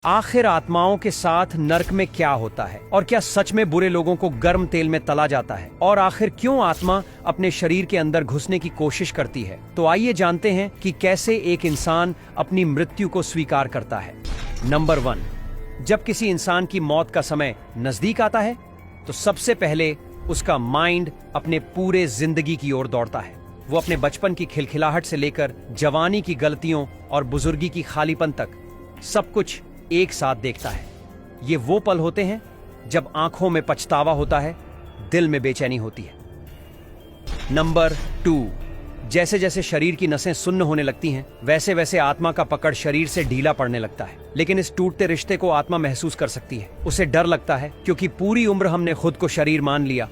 आखिर आत्माओं के साथ नर्क में क्या होता है और क्या सच में बुरे लोगों को गर्म तेल में तला जाता है, और आखिर क्यों आत्मा अपने शरीर के अंदर घुसने की कोशिश करती है। तो आइए जानते हैं कि कैसे एक इंसान अपनी मृत्यु को स्वीकार करता है। नंबर 1, जब किसी इंसान की मौत का समय नजदीक आता है तो सबसे पहले उसका माइंड अपने पूरे जिंदगी की ओर दौड़ता है। वो अपने बचपन की खिलखिलाहट से लेकर जवानी की गलतियों और बुजुर्गी की खालीपन तक सब कुछ एक साथ देखता है। ये वो पल होते हैं जब आंखों में पछतावा होता है, दिल में बेचैनी होती है। नंबर 2, जैसे जैसे शरीर की नसें सुन्न होने लगती हैं, वैसे वैसे आत्मा का पकड़ शरीर से ढीला पड़ने लगता है। लेकिन इस टूटते रिश्ते को आत्मा महसूस कर सकती है। उसे डर लगता है क्योंकि पूरी उम्र हमने खुद को शरीर मान लिया।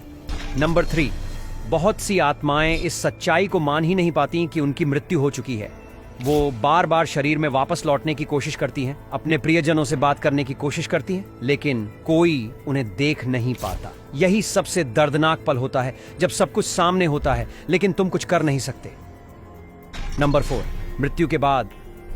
नंबर 3, बहुत सी आत्माएं इस सच्चाई को मान ही नहीं पाती कि उनकी मृत्यु हो चुकी है। वो बार बार शरीर में वापस लौटने की कोशिश करती हैं, अपने प्रियजनों से बात करने की कोशिश करती हैं, लेकिन कोई उन्हें देख नहीं पाता। यही सबसे दर्दनाक पल होता है जब सब कुछ सामने होता है लेकिन तुम कुछ कर नहीं सकते। नंबर 4, मृत्यु के बाद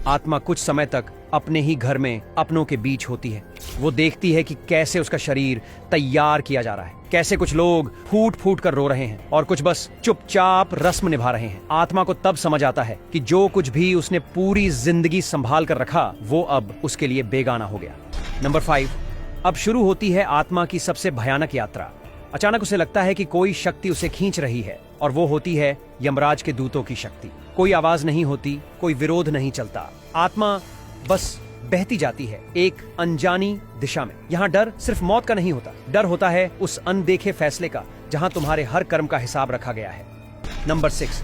आत्मा कुछ समय तक अपने ही घर में अपनों के बीच होती है। वो देखती है कि कैसे उसका शरीर तैयार किया जा रहा है, कैसे कुछ लोग फूट फूट कर रो रहे हैं और कुछ बस चुपचाप रस्म निभा रहे हैं। आत्मा को तब समझ आता है कि जो कुछ भी उसने पूरी जिंदगी संभाल कर रखा वो अब उसके लिए बेगाना हो गया। नंबर 5, अब शुरू होती है आत्मा की सबसे भयानक यात्रा। अचानक उसे लगता है कि कोई शक्ति उसे खींच रही है, और वो होती है यमराज के दूतों की शक्ति। कोई आवाज नहीं होती, कोई विरोध नहीं चलता, आत्मा बस बहती जाती है एक अनजानी दिशा में। यहाँ डर सिर्फ मौत का नहीं होता, डर होता है उस अनदेखे फैसले का जहां तुम्हारे हर कर्म का हिसाब रखा गया है। नंबर 6,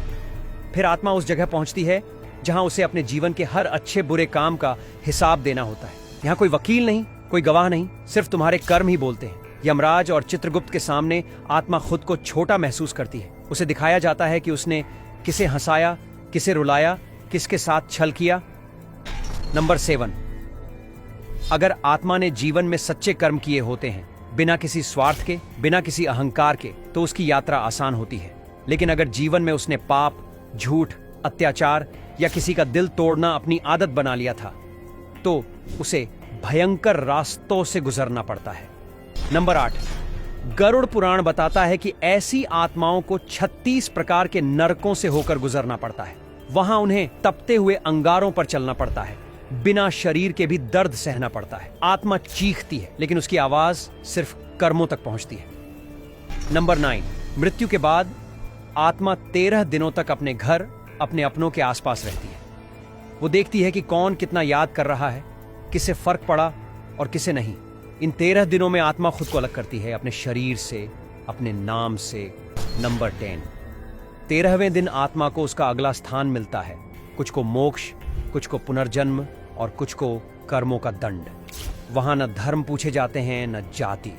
फिर आत्मा उस जगह पहुंचती है जहां उसे अपने जीवन के हर अच्छे बुरे काम का हिसाब देना होता है। यहाँ कोई वकील नहीं, कोई गवाह नहीं, सिर्फ तुम्हारे कर्म ही बोलते हैं। यमराज और चित्रगुप्त के सामने आत्मा खुद को छोटा महसूस करती है। उसे दिखाया जाता है कि उसने किसे हंसाया, किसे रुलाया, किसके साथ छल किया। नंबर 7, अगर आत्मा ने जीवन में सच्चे कर्म किए होते हैं, बिना किसी स्वार्थ के, बिना किसी अहंकार के, तो उसकी यात्रा आसान होती है। लेकिन अगर जीवन में उसने पाप, झूठ, अत्याचार या किसी का दिल तोड़ना अपनी आदत बना लिया था, तो उसे भयंकर रास्तों से गुजरना पड़ता है। नंबर 8, गरुड़ पुराण बताता है कि ऐसी आत्माओं को 36 प्रकार के नरकों से होकर गुजरना पड़ता है। वहां उन्हें तपते हुए अंगारों पर चलना पड़ता है, बिना शरीर के भी दर्द सहना पड़ता है। आत्मा चीखती है लेकिन उसकी आवाज सिर्फ कर्मों तक पहुंचती है। नंबर 9, मृत्यु के बाद आत्मा 13 दिनों तक अपने घर, अपने अपनों के आसपास रहती है। वो देखती है कि कौन कितना याद कर रहा है, किसे फर्क पड़ा और किसे नहीं। इन 13 दिनों में आत्मा खुद को अलग करती है, अपने शरीर से, अपने नाम से। नंबर 10, 13वें दिन आत्मा को उसका अगला स्थान मिलता है। कुछ को मोक्ष, कुछ को पुनर्जन्म और कुछ को कर्मों का दंड। वहां न धर्म पूछे जाते हैं, न जाति।